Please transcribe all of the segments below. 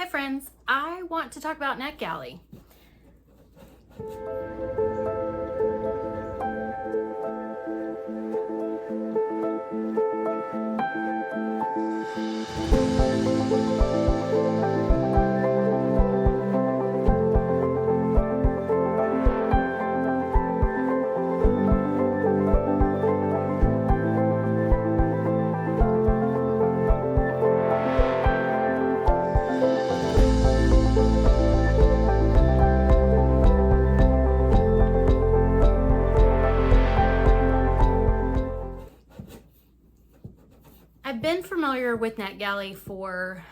Hi friends, I want to talk about Netgalley. I've been familiar with Netgalley for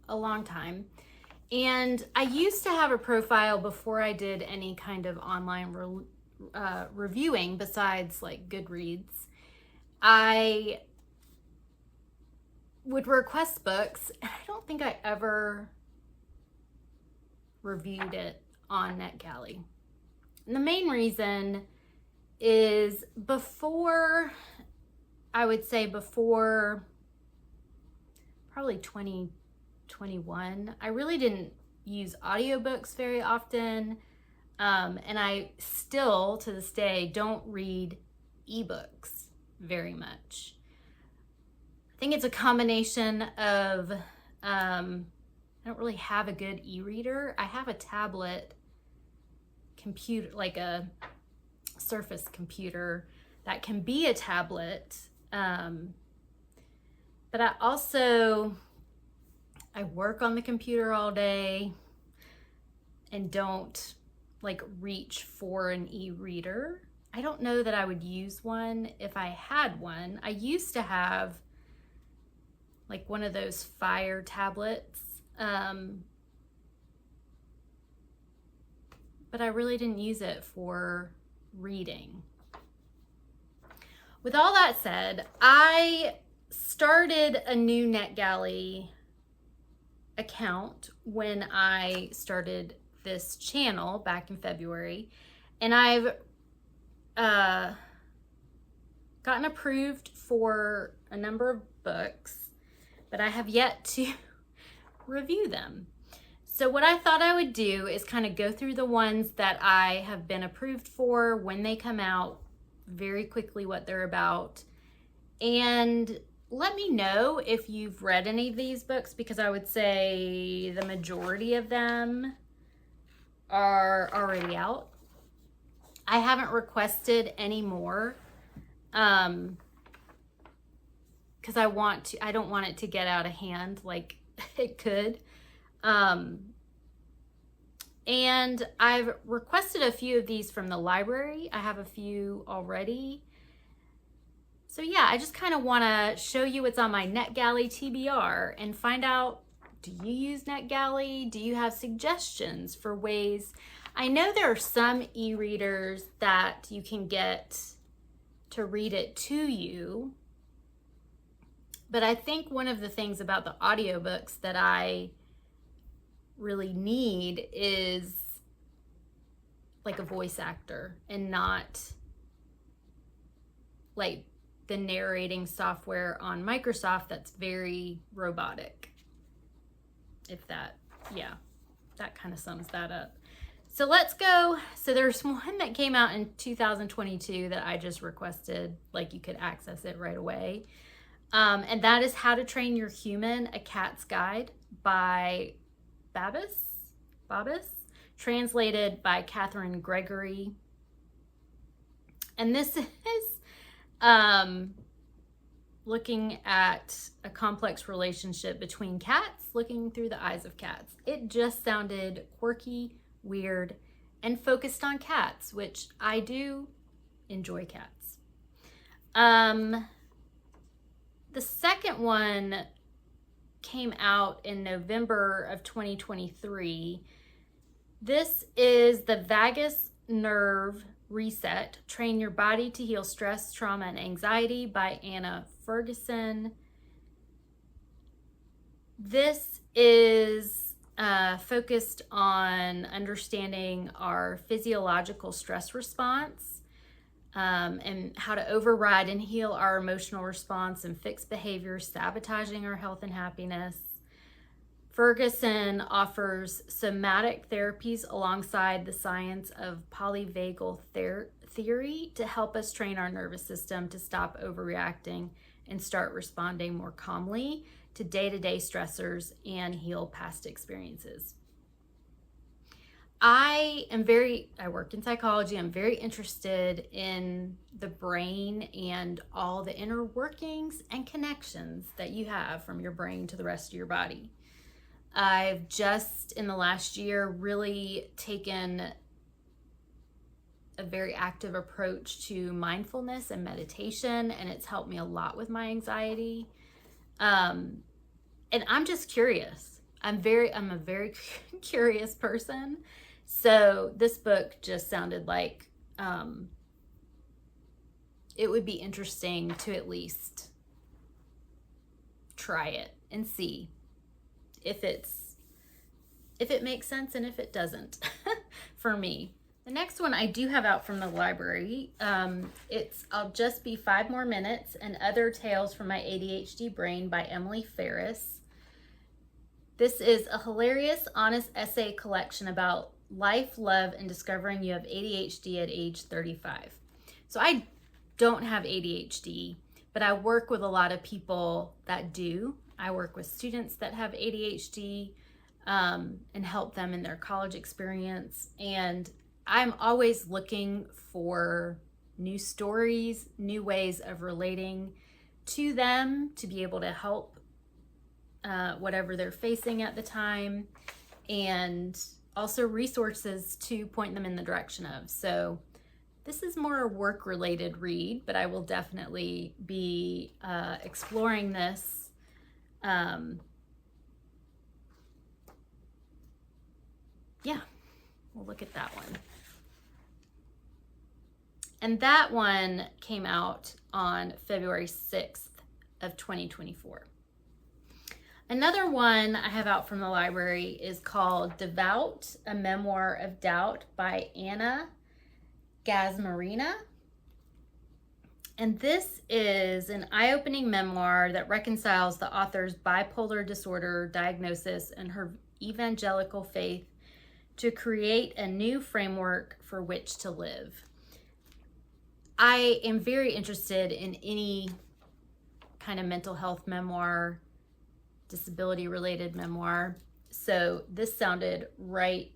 a long time, and I used to have a profile before I did any kind of online reviewing besides like Goodreads. I would request books, and I don't think I ever reviewed it on Netgalley. And the main reason is before probably 2021, I really didn't use audiobooks very often. And I still, to this day, don't read ebooks very much. I think it's a combination of, I don't really have a good e-reader. I have a tablet computer, like a Surface computer that can be a tablet. But I work on the computer all day and don't like reach for an e-reader. I don't know that I would use one if I had one. I used to have like one of those Fire tablets, but I really didn't use it for reading. With all that said, I started a new Netgalley account when I started this channel back in February, and I've gotten approved for a number of books, but I have yet to review them. So what I thought I would do is kind of go through the ones that I have been approved for, when they come out, very quickly what they're about, and let me know if you've read any of these books, because I would say the majority of them are already out. I haven't requested any more because I don't want it to get out of hand like it could. And I've requested a few of these from the library. I have a few already. So yeah, I just kind of want to show you what's on my Netgalley TBR and find out, do you use Netgalley? Do you have suggestions for ways? I know there are some e-readers that you can get to read it to you, but I think one of the things about the audiobooks that I really need is like a voice actor, and not like the narrating software on Microsoft that's very robotic. If that, yeah, that kind of sums that up. So let's go. So there's one that came out in 2022 that I just requested, like you could access it right away. And that is How to Train Your Human, A Cat's Guide by Babis, translated by Catherine Gregory. And this is looking at a complex relationship between cats, looking through the eyes of cats. It just sounded quirky, weird, and focused on cats, which I do enjoy cats. The second one came out in November of 2023. This is The Vagus Nerve Reset, Train Your Body to Heal Stress, Trauma, and Anxiety by Anna Ferguson. This is focused on understanding our physiological stress response, and how to override and heal our emotional response and fix behaviors sabotaging our health and happiness. Ferguson offers somatic therapies alongside the science of polyvagal theory to help us train our nervous system to stop overreacting and start responding more calmly to day-to-day stressors and heal past experiences. I work in psychology. I'm very interested in the brain and all the inner workings and connections that you have from your brain to the rest of your body. I've just in the last year really taken a very active approach to mindfulness and meditation, and it's helped me a lot with my anxiety. And I'm just curious. I'm a very curious person. So this book just sounded like it would be interesting to at least try it and see if it makes sense and if it doesn't for me. The next one I do have out from the library. I'll Just Be 5 More Minutes and Other Tales from My ADHD Brain by Emily Ferris. This is a hilarious, honest essay collection about life, love, and discovering you have ADHD at age 35. So I don't have ADHD, but I work with a lot of people that do. I work with students that have ADHD and help them in their college experience. And I'm always looking for new stories, new ways of relating to them to be able to help whatever they're facing at the time, and also resources to point them in the direction of. So this is more a work-related read, but I will definitely be exploring this. Yeah, we'll look at that one. And that one came out on February 6th of 2024. Another one I have out from the library is called Devout, a Memoir of Doubt by Anna Gasmarina. And this is an eye-opening memoir that reconciles the author's bipolar disorder diagnosis and her evangelical faith to create a new framework for which to live. I am very interested in any kind of mental health memoir, disability-related memoir. So this sounded right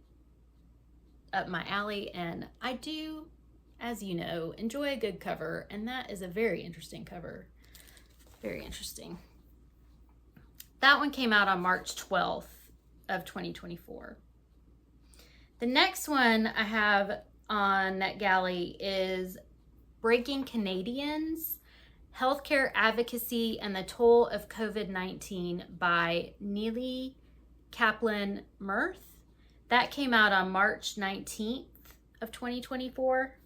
up my alley, and I do, as you know, enjoy a good cover, and that is a very interesting cover. Very interesting. That one came out on March 12th of 2024. The next one I have on Netgalley is Breaking Canadians, Healthcare Advocacy and the Toll of COVID-19 by Neely Kaplan Mirth. That came out on March 19th of 2024.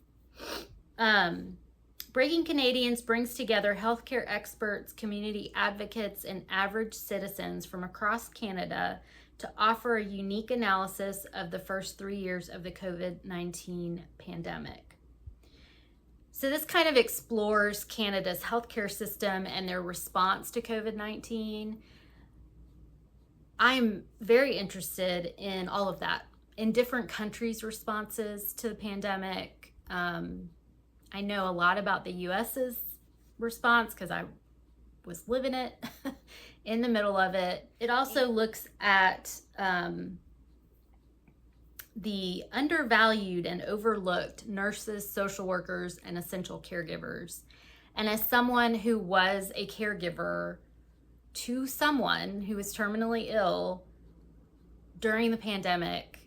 Breaking Canadians brings together healthcare experts, community advocates, and average citizens from across Canada to offer a unique analysis of the first 3 years of the COVID-19 pandemic. So this kind of explores Canada's healthcare system and their response to COVID-19. I'm very interested in all of that, in different countries' responses to the pandemic. I know a lot about the US's response because I was living it in the middle of it. It also looks at the undervalued and overlooked nurses, social workers, and essential caregivers. And as someone who was a caregiver to someone who was terminally ill during the pandemic,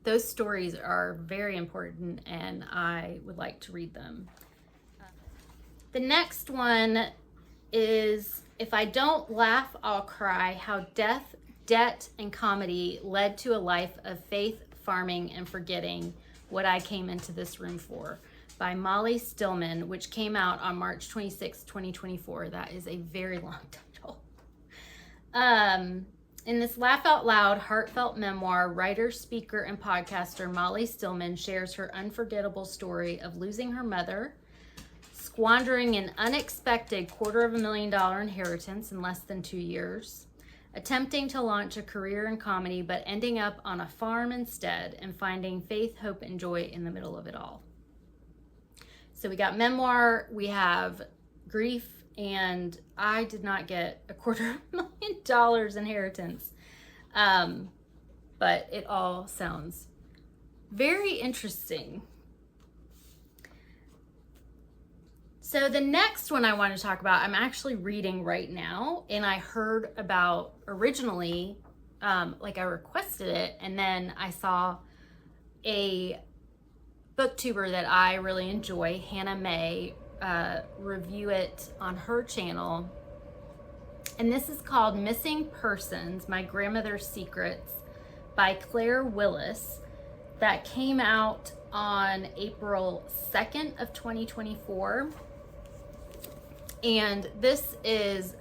those stories are very important, and I would like to read them. The next one is If I Don't Laugh, I'll Cry: How Death, Debt, and Comedy Led to a Life of Faith, Farming, and Forgetting What I Came Into This Room For by Molly Stillman, which came out on March 26, 2024. That is a very long title. In this laugh out loud, heartfelt memoir, writer, speaker, and podcaster Molly Stillman shares her unforgettable story of losing her mother, squandering an unexpected $250,000 inheritance in less than 2 years, attempting to launch a career in comedy but ending up on a farm instead, and finding faith, hope, and joy in the middle of it all. So we got Memoir, we have Grief, and I did not get a $250,000 inheritance. But it all sounds very interesting. So the next one I want to talk about, I'm actually reading right now, and I heard about originally, like I requested it, and then I saw a booktuber that I really enjoy, Hannah May, review it on her channel. And this is called Missing Persons, My Grandmother's Secrets by Claire Willis. That came out on April 2nd of 2024. And this is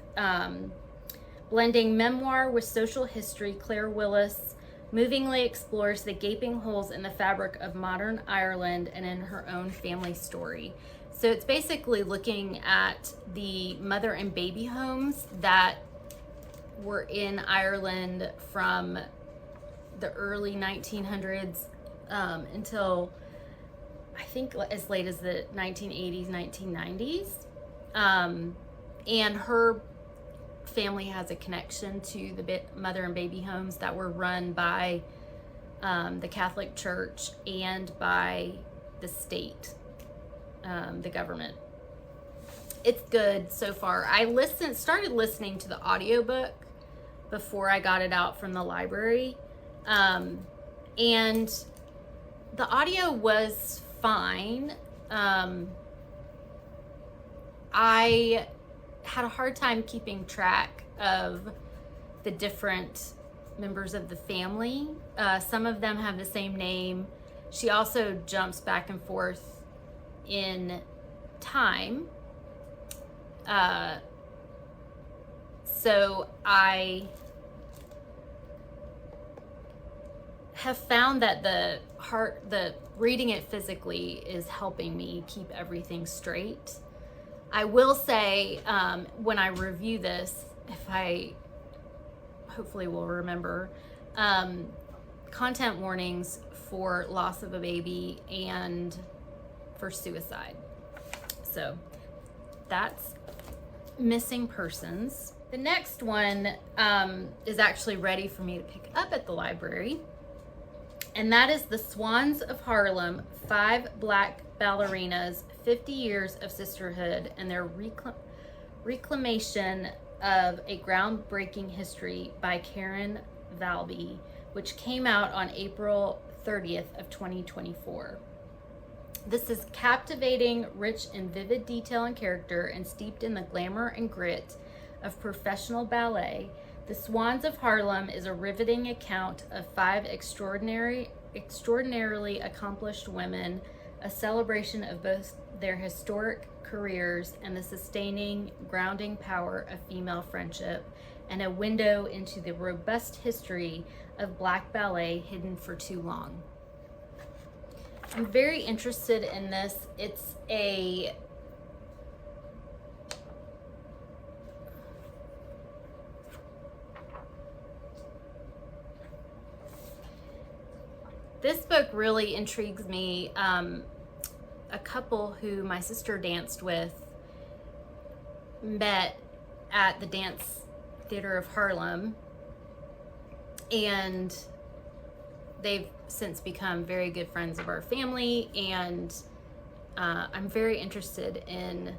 blending memoir with social history. Claire Willis movingly explores the gaping holes in the fabric of modern Ireland and in her own family story. So it's basically looking at the mother and baby homes that were in Ireland from the early 1900s until I think as late as the 1980s, 1990s. And her family has a connection to the mother and baby homes that were run by the Catholic Church and by the state, the government. It's good so far. I started listening to the audiobook before I got it out from the library. And the audio was fine. I had a hard time keeping track of the different members of the family. Some of them have the same name. She also jumps back and forth in time. So I have found that the reading it physically is helping me keep everything straight. I will say, when I review this, if I hopefully will remember, content warnings for loss of a baby and for suicide. So that's Missing Persons. The next one is actually ready for me to pick up at the library. And that is The Swans of Harlem, 5 Black Ballerinas, 50 Years of Sisterhood, and Their Reclamation of a Groundbreaking History by Karen Valby, which came out on April 30th of 2024. This is captivating, rich in vivid detail and character, and steeped in the glamour and grit of professional ballet. The Swans of Harlem is a riveting account of 5 extraordinarily accomplished women, a celebration of both their historic careers and the sustaining, grounding power of female friendship, and a window into the robust history of Black ballet hidden for too long. I'm very interested in this. It's a This book really intrigues me. A couple who my sister danced with met at the Dance Theater of Harlem, and they've since become very good friends of our family, and I'm very interested in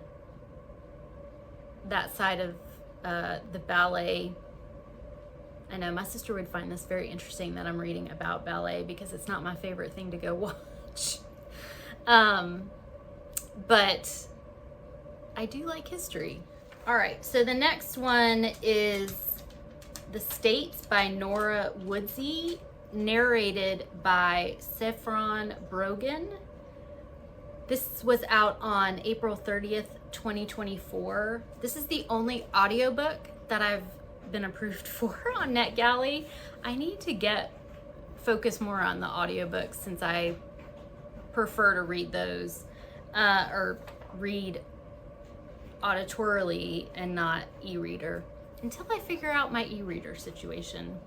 that side of the ballet. I know my sister would find this very interesting that I'm reading about ballet because it's not my favorite thing to go watch. But I do like history. All right, so the next one is The States by Nora Woodsey, narrated by Saffron Brogan. This was out on April 30th, 2024. This is the only audiobook that I've been approved for on Netgalley. I need to focus more on the audiobooks since I prefer to read those or read auditorily and not e-reader until I figure out my e-reader situation.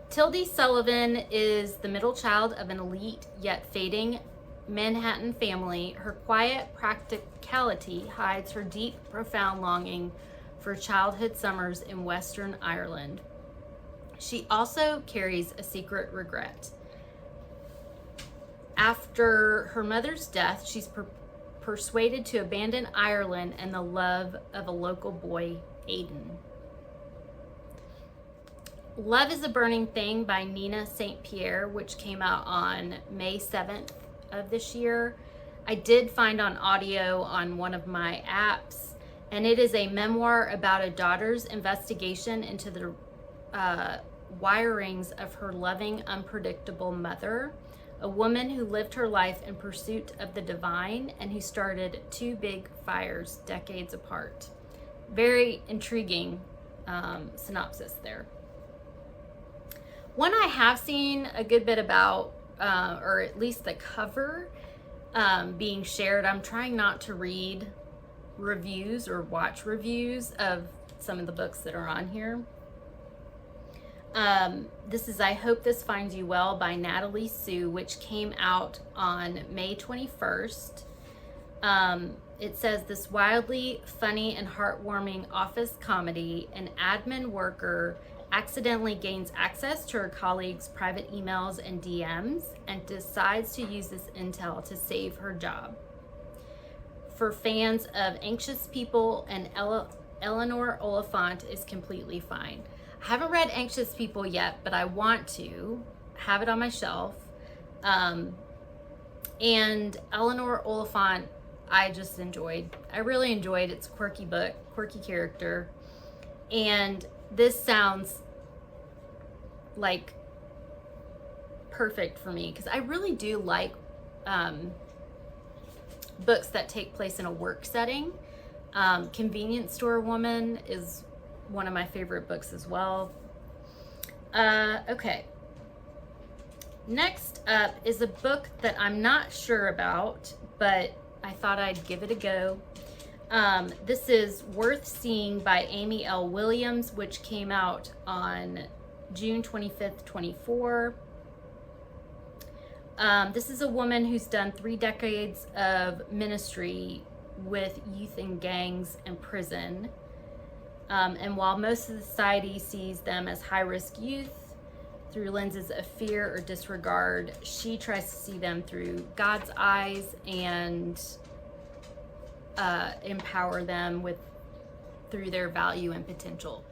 Tildy Sullivan is the middle child of an elite yet fading Manhattan family. Her quiet practicality hides her deep, profound longing for childhood summers in Western Ireland. She also carries a secret regret. After her mother's death, she's persuaded to abandon Ireland and the love of a local boy, Aidan. Love is a Burning Thing by Nina St. Pierre, which came out on May 7th of this year. I did find on audio on one of my apps, and it is a memoir about a daughter's investigation into the wirings of her loving, unpredictable mother, a woman who lived her life in pursuit of the divine and who started two big fires decades apart. Very intriguing synopsis there. One I have seen a good bit about, or at least the cover being shared. I'm trying not to read reviews or watch reviews of some of the books that are on here. This is I Hope This Finds You Well by Natalie Sue, which came out on May 21st. It says, this wildly funny and heartwarming office comedy, an admin worker accidentally gains access to her colleagues' private emails and DMs and decides to use this intel to save her job. For fans of Anxious People, and Eleanor Oliphant is completely fine. I haven't read Anxious People yet, but I want to have it on my shelf. And Eleanor Oliphant, I just enjoyed. I really enjoyed. It's a quirky book, quirky character. And this sounds like perfect for me because I really do like books that take place in a work setting. Convenience Store Woman is one of my favorite books as well. Okay. Next up is a book that I'm not sure about, but I thought I'd give it a go. This is Worth Seeing by Amy L. Williams, which came out on June 25th, 24. This is a woman who's done 3 decades of ministry with youth in gangs and prison. And while most of society sees them as high-risk youth through lenses of fear or disregard, she tries to see them through God's eyes and empower them through their value and potential.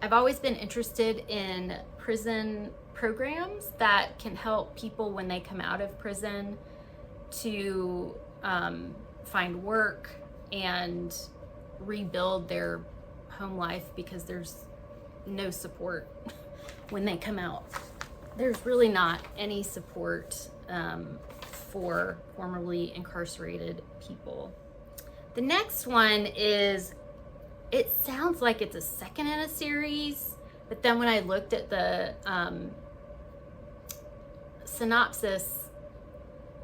I've always been interested in prison programs that can help people when they come out of prison to find work and rebuild their home life, because there's no support when they come out. There's really not any support for formerly incarcerated people. The next one is, it sounds like it's a second in a series, but then when I looked at the synopsis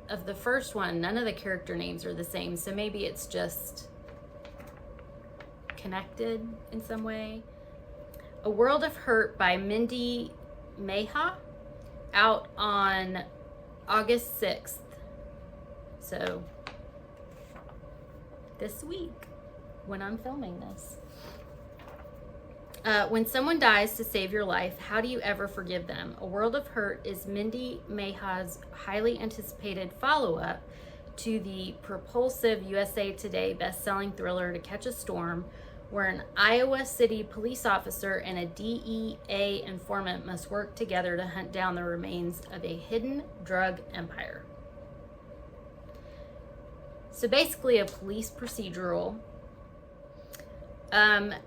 of the first one, none of the character names are the same, so maybe it's just connected in some way. A World of Hurt by Mindy Meha, out on August 6th. So this week when I'm filming this. When someone dies to save your life, how do you ever forgive them? A World of Hurt is Mindy Meha's highly anticipated follow-up to the propulsive USA Today best-selling thriller To Catch a Storm, where an Iowa City police officer and a DEA informant must work together to hunt down the remains of a hidden drug empire. So basically a police procedural.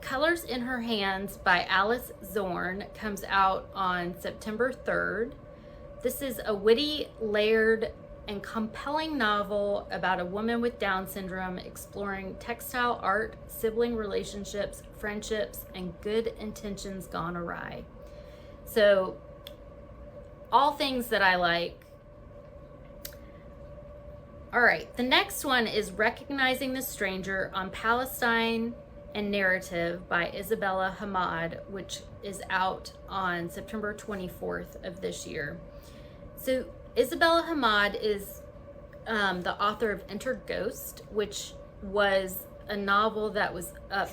Colors in Her Hands by Alice Zorn comes out on September 3rd. This is a witty, layered, and compelling novel about a woman with Down syndrome exploring textile art, sibling relationships, friendships, and good intentions gone awry. So, all things that I like. All right, the next one is Recognizing the Stranger on Palestine and Narrative by Isabella Hamad, which is out on September 24th of this year. So Isabella Hamad is the author of Enter Ghost, which was a novel that was up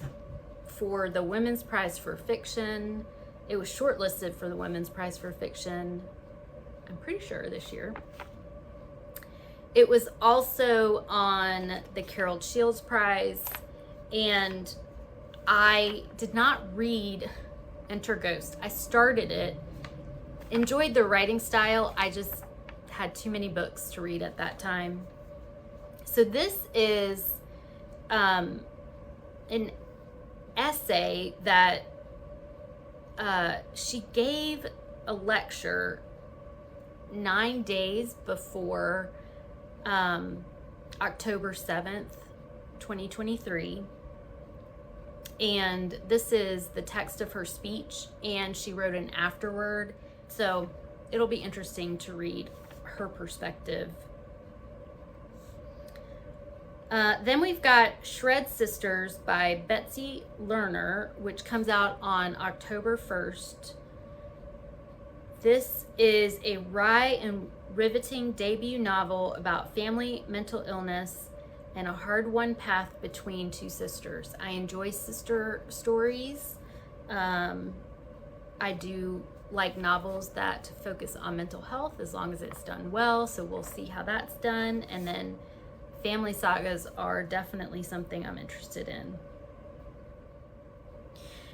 for the Women's Prize for Fiction. It was shortlisted for the Women's Prize for Fiction, I'm pretty sure, this year. It was also on the Carol Shields Prize, and I did not read Enter Ghost. I started it, enjoyed the writing style. I just had too many books to read at that time. So this is an essay that she gave a lecture 9 days before October 7th, 2023. And this is the text of her speech, and she wrote an afterword. So it'll be interesting to read her perspective. Then we've got Shred Sisters by Betsy Lerner, which comes out on October 1st. This is a wry and riveting debut novel about family, mental illness, and a hard-won path between two sisters. I enjoy sister stories. I do like novels that focus on mental health as long as it's done well, so we'll see how that's done. And then family sagas are definitely something I'm interested in.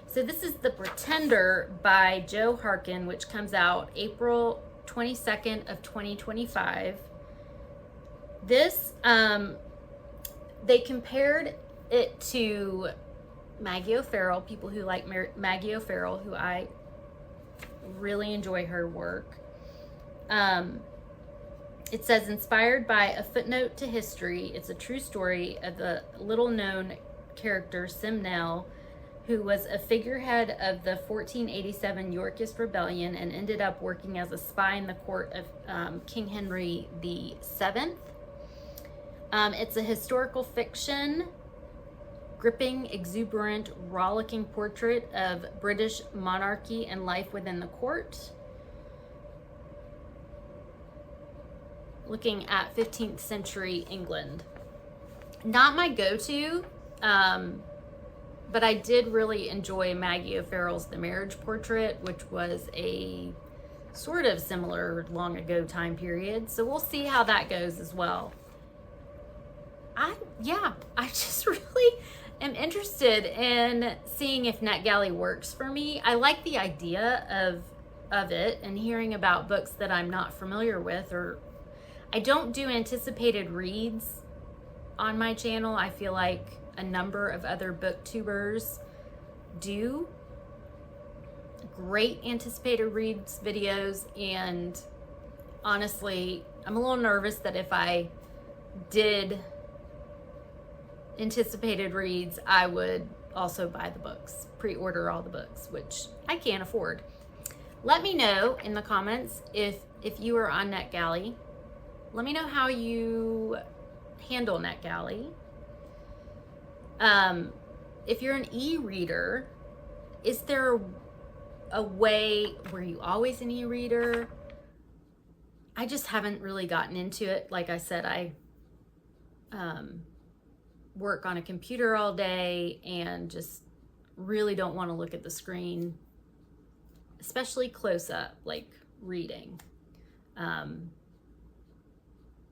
So this is The Pretender by Jo Harkin, which comes out April 22nd of 2025. This, they compared it to Maggie O'Farrell, people who like Maggie O'Farrell, who I really enjoy her work. It says, inspired by a footnote to history, it's a true story of the little-known character Simnel, who was a figurehead of the 1487 Yorkist Rebellion and ended up working as a spy in the court of King Henry VII. It's a historical fiction, gripping, exuberant, rollicking portrait of British monarchy and life within the court, looking at 15th century England. Not my go-to, but I did really enjoy Maggie O'Farrell's The Marriage Portrait, which was a sort of similar long ago time period. So we'll see how that goes as well. I just really am interested in seeing if Netgalley works for me. I like the idea of it and hearing about books that I'm not familiar with, or I don't do anticipated reads on my channel. I feel like a number of other booktubers do great anticipated reads videos, and honestly, I'm a little nervous that if I did anticipated reads, I would also buy the books, pre-order all the books, which I can't afford. Let me know in the comments if you are on Netgalley. Let me know how you handle Netgalley. If you're an e-reader, is there a way, were you always an e-reader? I just haven't really gotten into it. Like I said, I work on a computer all day and just really don't want to look at the screen, especially close up, like reading.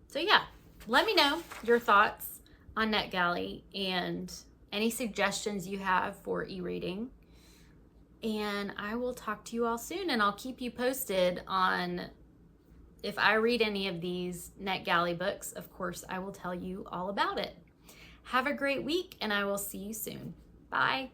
So yeah, let me know your thoughts on Netgalley and any suggestions you have for e-reading. And I will talk to you all soon, and I'll keep you posted on if I read any of these Netgalley books. Of course, I will tell you all about it. Have a great week, and I will see you soon. Bye.